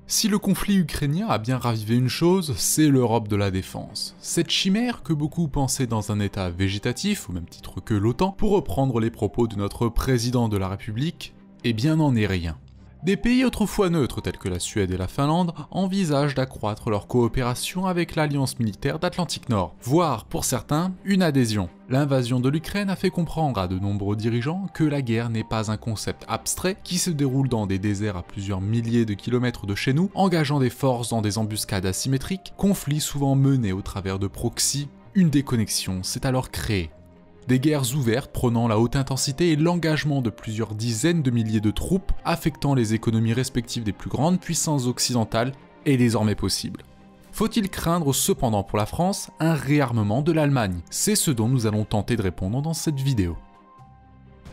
Si le conflit ukrainien a bien ravivé une chose, c'est l'Europe de la défense. Cette chimère que beaucoup pensaient dans un état végétatif, au même titre que l'OTAN, pour reprendre les propos de notre président de la République, eh bien n'en est rien. Des pays autrefois neutres tels que la Suède et la Finlande envisagent d'accroître leur coopération avec l'Alliance militaire d'Atlantique Nord, voire, pour certains, une adhésion. L'invasion de l'Ukraine a fait comprendre à de nombreux dirigeants que la guerre n'est pas un concept abstrait qui se déroule dans des déserts à plusieurs milliers de kilomètres de chez nous, engageant des forces dans des embuscades asymétriques, conflits souvent menés au travers de proxys. Une déconnexion s'est alors créée. Des guerres ouvertes prônant la haute intensité et l'engagement de plusieurs dizaines de milliers de troupes affectant les économies respectives des plus grandes puissances occidentales est désormais possible. Faut-il craindre cependant pour la France un réarmement de l'Allemagne? C'est ce dont nous allons tenter de répondre dans cette vidéo.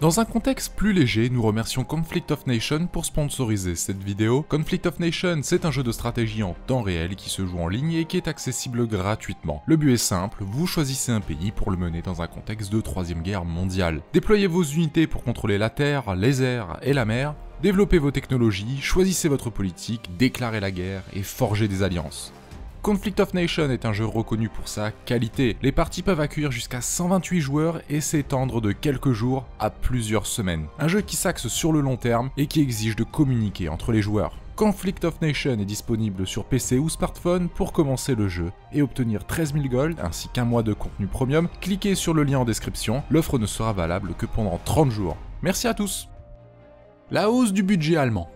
Dans un contexte plus léger, nous remercions Conflict of Nations pour sponsoriser cette vidéo. Conflict of Nations, c'est un jeu de stratégie en temps réel qui se joue en ligne et qui est accessible gratuitement. Le but est simple, vous choisissez un pays pour le mener dans un contexte de 3ème guerre mondiale. Déployez vos unités pour contrôler la terre, les airs et la mer, développez vos technologies, choisissez votre politique, déclarez la guerre et forgez des alliances. Conflict of Nations est un jeu reconnu pour sa qualité. Les parties peuvent accueillir jusqu'à 128 joueurs et s'étendre de quelques jours à plusieurs semaines. Un jeu qui s'axe sur le long terme et qui exige de communiquer entre les joueurs. Conflict of Nations est disponible sur PC ou smartphone. Pour commencer le jeu et obtenir 13 000 gold ainsi qu'un mois de contenu premium, cliquez sur le lien en description, l'offre ne sera valable que pendant 30 jours. Merci à tous. La hausse du budget allemand.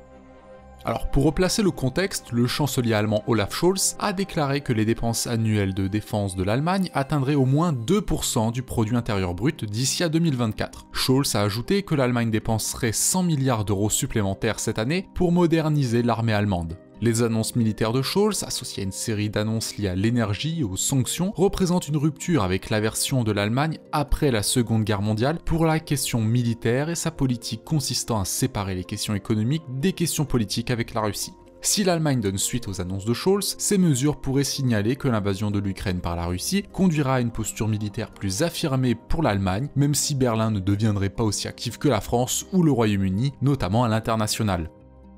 Alors pour replacer le contexte, le chancelier allemand Olaf Scholz a déclaré que les dépenses annuelles de défense de l'Allemagne atteindraient au moins 2% du produit intérieur brut d'ici à 2024. Scholz a ajouté que l'Allemagne dépenserait 100 milliards d'euros supplémentaires cette année pour moderniser l'armée allemande. Les annonces militaires de Scholz, associées à une série d'annonces liées à l'énergie et aux sanctions, représentent une rupture avec la version de l'Allemagne après la Seconde Guerre mondiale pour la question militaire et sa politique consistant à séparer les questions économiques des questions politiques avec la Russie. Si l'Allemagne donne suite aux annonces de Scholz, ces mesures pourraient signaler que l'invasion de l'Ukraine par la Russie conduira à une posture militaire plus affirmée pour l'Allemagne, même si Berlin ne deviendrait pas aussi actif que la France ou le Royaume-Uni, notamment à l'international.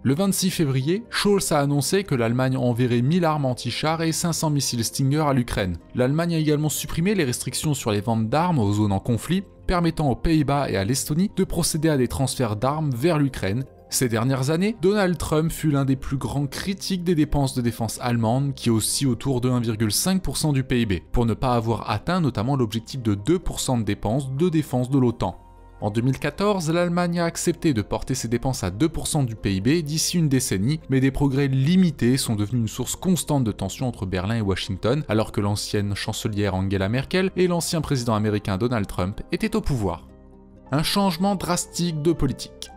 Le 26 février, Scholz a annoncé que l'Allemagne enverrait 1000 armes anti-chars et 500 missiles Stinger à l'Ukraine. L'Allemagne a également supprimé les restrictions sur les ventes d'armes aux zones en conflit, permettant aux Pays-Bas et à l'Estonie de procéder à des transferts d'armes vers l'Ukraine. Ces dernières années, Donald Trump fut l'un des plus grands critiques des dépenses de défense allemandes, qui oscillent autour de 1,5% du PIB, pour ne pas avoir atteint notamment l'objectif de 2% de dépenses de défense de l'OTAN. En 2014, l'Allemagne a accepté de porter ses dépenses à 2% du PIB d'ici une décennie, mais des progrès limités sont devenus une source constante de tension entre Berlin et Washington, alors que l'ancienne chancelière Angela Merkel et l'ancien président américain Donald Trump étaient au pouvoir. Un changement drastique de politique.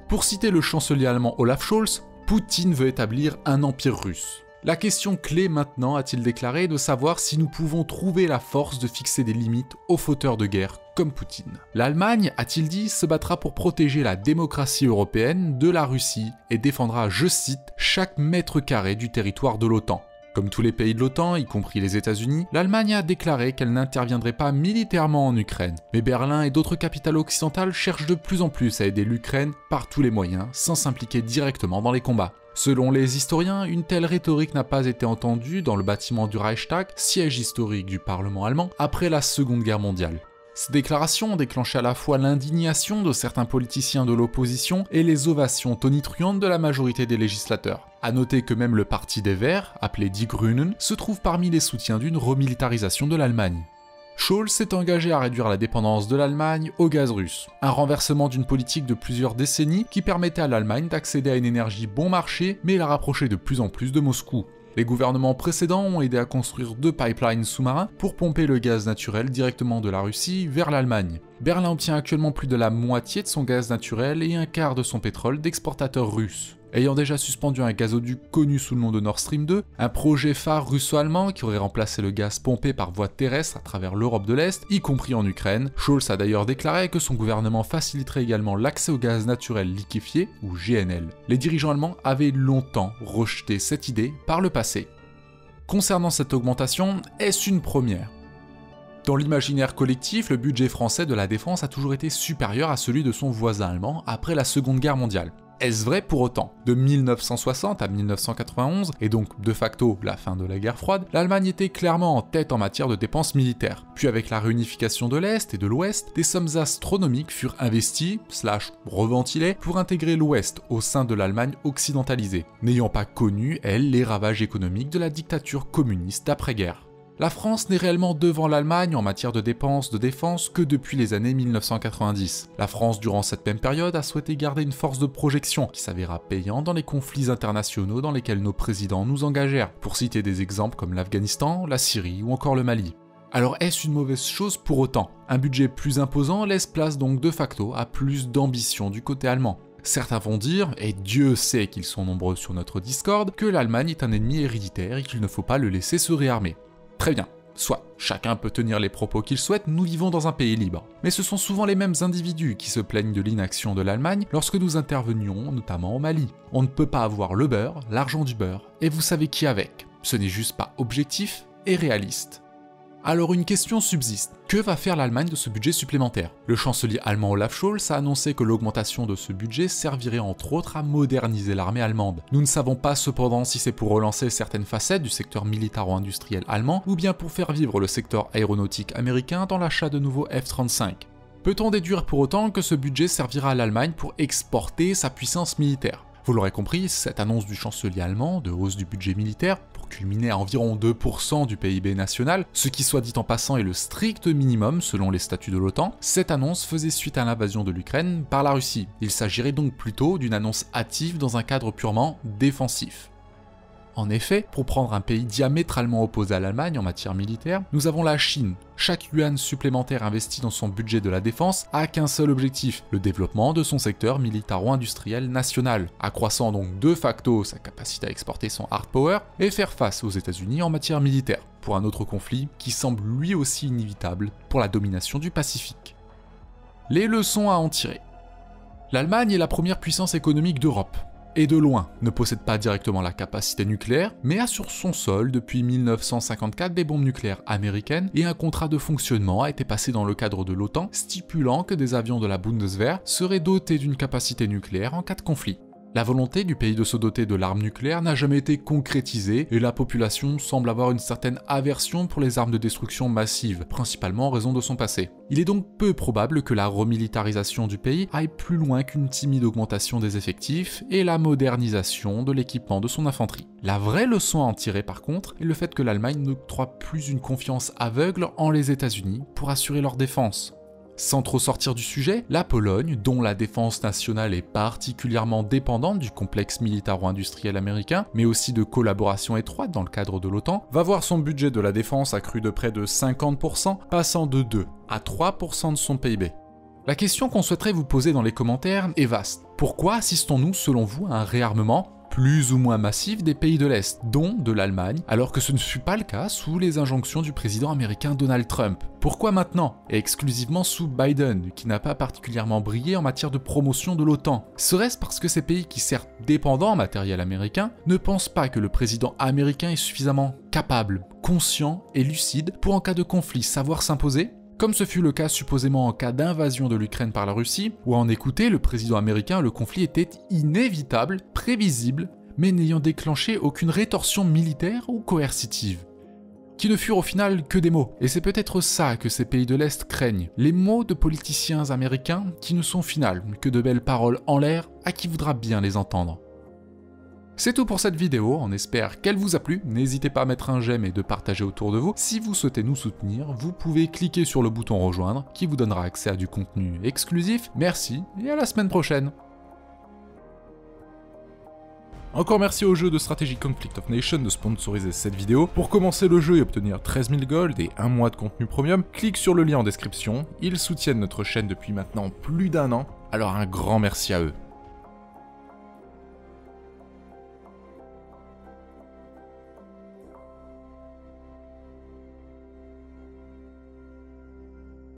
Pour citer le chancelier allemand Olaf Scholz, Poutine veut établir un empire russe. La question clé maintenant, a-t-il déclaré, est de savoir si nous pouvons trouver la force de fixer des limites aux fauteurs de guerre comme Poutine. L'Allemagne, a-t-il dit, se battra pour protéger la démocratie européenne de la Russie et défendra, je cite, chaque mètre carré du territoire de l'OTAN. Comme tous les pays de l'OTAN, y compris les États-Unis, l'Allemagne a déclaré qu'elle n'interviendrait pas militairement en Ukraine. Mais Berlin et d'autres capitales occidentales cherchent de plus en plus à aider l'Ukraine par tous les moyens, sans s'impliquer directement dans les combats. Selon les historiens, une telle rhétorique n'a pas été entendue dans le bâtiment du Reichstag, siège historique du Parlement allemand, après la Seconde Guerre mondiale. Ces déclarations ont déclenché à la fois l'indignation de certains politiciens de l'opposition et les ovations tonitruantes de la majorité des législateurs. A noter que même le parti des Verts, appelé Die Grünen, se trouve parmi les soutiens d'une remilitarisation de l'Allemagne. Scholz s'est engagé à réduire la dépendance de l'Allemagne au gaz russe, un renversement d'une politique de plusieurs décennies qui permettait à l'Allemagne d'accéder à une énergie bon marché mais la rapprochait de plus en plus de Moscou. Les gouvernements précédents ont aidé à construire 2 pipelines sous-marins pour pomper le gaz naturel directement de la Russie vers l'Allemagne. Berlin obtient actuellement plus de la moitié de son gaz naturel et un quart de son pétrole d'exportateurs russes. Ayant déjà suspendu un gazoduc connu sous le nom de Nord Stream 2, un projet phare russo-allemand qui aurait remplacé le gaz pompé par voie terrestre à travers l'Europe de l'Est, y compris en Ukraine, Scholz a d'ailleurs déclaré que son gouvernement faciliterait également l'accès au gaz naturel liquéfié, ou GNL. Les dirigeants allemands avaient longtemps rejeté cette idée par le passé. Concernant cette augmentation, est-ce une première ? Dans l'imaginaire collectif, le budget français de la défense a toujours été supérieur à celui de son voisin allemand après la Seconde Guerre mondiale. est-ce vrai pour autant? De 1960 à 1991, et donc de facto la fin de la guerre froide, l'Allemagne était clairement en tête en matière de dépenses militaires. Puis avec la réunification de l'Est et de l'Ouest, des sommes astronomiques furent investies, reventilées, pour intégrer l'Ouest au sein de l'Allemagne occidentalisée, n'ayant pas connu, elle, les ravages économiques de la dictature communiste d'après-guerre. La France n'est réellement devant l'Allemagne en matière de dépenses de défense que depuis les années 1990. La France, durant cette même période, a souhaité garder une force de projection qui s'avéra payante dans les conflits internationaux dans lesquels nos présidents nous engagèrent, pour citer des exemples comme l'Afghanistan, la Syrie ou encore le Mali. Alors est-ce une mauvaise chose pour autant? Un budget plus imposant laisse place donc de facto à plus d'ambition du côté allemand. Certains vont dire, et Dieu sait qu'ils sont nombreux sur notre Discord, que l'Allemagne est un ennemi héréditaire et qu'il ne faut pas le laisser se réarmer. Très bien, soit, chacun peut tenir les propos qu'il souhaite, nous vivons dans un pays libre. Mais ce sont souvent les mêmes individus qui se plaignent de l'inaction de l'Allemagne lorsque nous intervenions, notamment au Mali. On ne peut pas avoir le beurre, l'argent du beurre, et vous savez qui avec. Ce n'est juste pas objectif et réaliste. Alors une question subsiste. Que va faire l'Allemagne de ce budget supplémentaire? Le chancelier allemand Olaf Scholz a annoncé que l'augmentation de ce budget servirait entre autres à moderniser l'armée allemande. Nous ne savons pas cependant si c'est pour relancer certaines facettes du secteur militaro-industriel allemand ou bien pour faire vivre le secteur aéronautique américain dans l'achat de nouveaux F-35. Peut-on déduire pour autant que ce budget servira à l'Allemagne pour exporter sa puissance militaire? Vous l'aurez compris, cette annonce du chancelier allemand de hausse du budget militaire, pour culminer à environ 2% du PIB national, ce qui soit dit en passant est le strict minimum selon les statuts de l'OTAN, cette annonce faisait suite à l'invasion de l'Ukraine par la Russie. Il s'agirait donc plutôt d'une annonce hâtive dans un cadre purement défensif. En effet, pour prendre un pays diamétralement opposé à l'Allemagne en matière militaire, nous avons la Chine. Chaque yuan supplémentaire investi dans son budget de la défense a qu'un seul objectif, le développement de son secteur militaro-industriel national, accroissant donc de facto sa capacité à exporter son hard power et faire face aux États-Unis en matière militaire, pour un autre conflit qui semble lui aussi inévitable pour la domination du Pacifique. Les leçons à en tirer. L'Allemagne est la première puissance économique d'Europe. Et de loin, ne possède pas directement la capacité nucléaire, mais a sur son sol depuis 1954 des bombes nucléaires américaines et un contrat de fonctionnement a été passé dans le cadre de l'OTAN stipulant que des avions de la Bundeswehr seraient dotés d'une capacité nucléaire en cas de conflit. La volonté du pays de se doter de l'arme nucléaire n'a jamais été concrétisée et la population semble avoir une certaine aversion pour les armes de destruction massive, principalement en raison de son passé. Il est donc peu probable que la remilitarisation du pays aille plus loin qu'une timide augmentation des effectifs et la modernisation de l'équipement de son infanterie. La vraie leçon à en tirer par contre est le fait que l'Allemagne n'octroie plus une confiance aveugle en les États-Unis pour assurer leur défense. Sans trop sortir du sujet, la Pologne, dont la défense nationale est particulièrement dépendante du complexe militaro-industriel américain, mais aussi de collaboration étroite dans le cadre de l'OTAN, va voir son budget de la défense accru de près de 50%, passant de 2 à 3% de son PIB. La question qu'on souhaiterait vous poser dans les commentaires est vaste. Pourquoi assistons-nous selon vous à un réarmement plus ou moins massif des pays de l'Est, dont de l'Allemagne, alors que ce ne fut pas le cas sous les injonctions du président américain Donald Trump? Pourquoi maintenant, et exclusivement sous Biden, qui n'a pas particulièrement brillé en matière de promotion de l'OTAN? Serait-ce parce que ces pays qui certes dépendants en matériel américain ne pensent pas que le président américain est suffisamment capable, conscient et lucide pour en cas de conflit savoir s'imposer? Comme ce fut le cas supposément en cas d'invasion de l'Ukraine par la Russie, où à en écouter le président américain, le conflit était inévitable, prévisible, mais n'ayant déclenché aucune rétorsion militaire ou coercitive. Qui ne furent au final que des mots, et c'est peut-être ça que ces pays de l'Est craignent, les mots de politiciens américains qui ne sont au final que de belles paroles en l'air à qui voudra bien les entendre. C'est tout pour cette vidéo, on espère qu'elle vous a plu, n'hésitez pas à mettre un j'aime et de partager autour de vous. Si vous souhaitez nous soutenir, vous pouvez cliquer sur le bouton rejoindre qui vous donnera accès à du contenu exclusif. Merci et à la semaine prochaine. Encore merci au jeu de stratégie Conflict of Nations de sponsoriser cette vidéo. Pour commencer le jeu et obtenir 13 000 gold et 1 mois de contenu premium, clique sur le lien en description, ils soutiennent notre chaîne depuis maintenant plus d'1 an, alors un grand merci à eux.